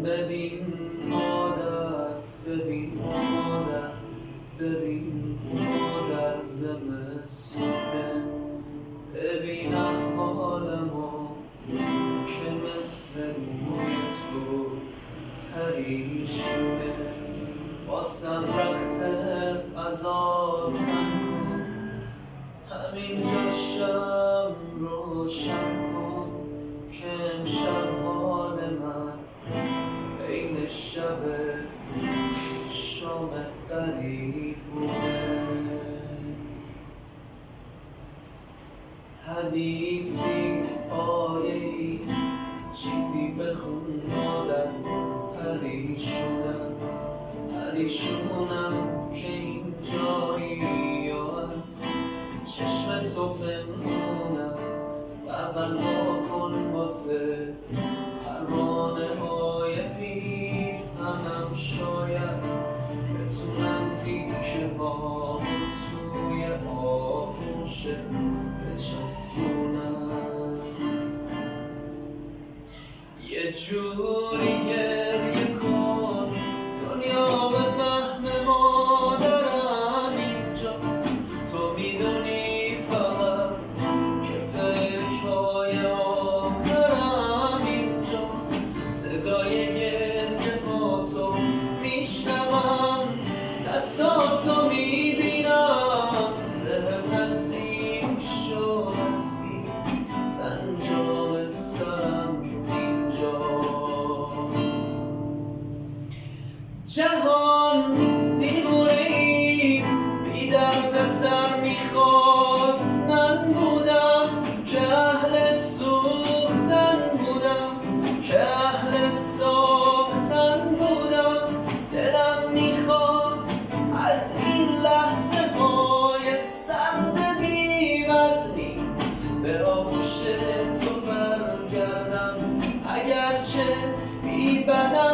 ببین مادر، ببین مادر، ببین مادر زمستونه، ببین احوالمو که مثل موی تو پریشونه. واسم رخت غذا تن کن، همینجا شم روشن کن که امشب حال من عین شب شام غریبونه. حدیثی آیه‌ای چیزی بخون مادر، پریشونم که این جایی از چشم تو پنهونم. اول واکن واسه پروانه های پیر همم، شاید بتونم تیکه ها توی آغوشه بچسبونم. یه جوری گریه کن دنیا بفهم مادرم اینجاست، تو میدونی فقط که پیش‌های آخرم اینجاست. صدای گریه با تو میشنوم، دستاتو میبینم، بهم نزدیک شو هستی، سنجاق سرم اینجاست. جهان دیوونه‌ای بی درد سر میخواست، من بودم که اهل سوختن بودم، که اهل ساختن بودم. دلم میخواست از این لحظه های سرد بی‌وزنی به آغوش تو برگردم، اگرچه بی بدن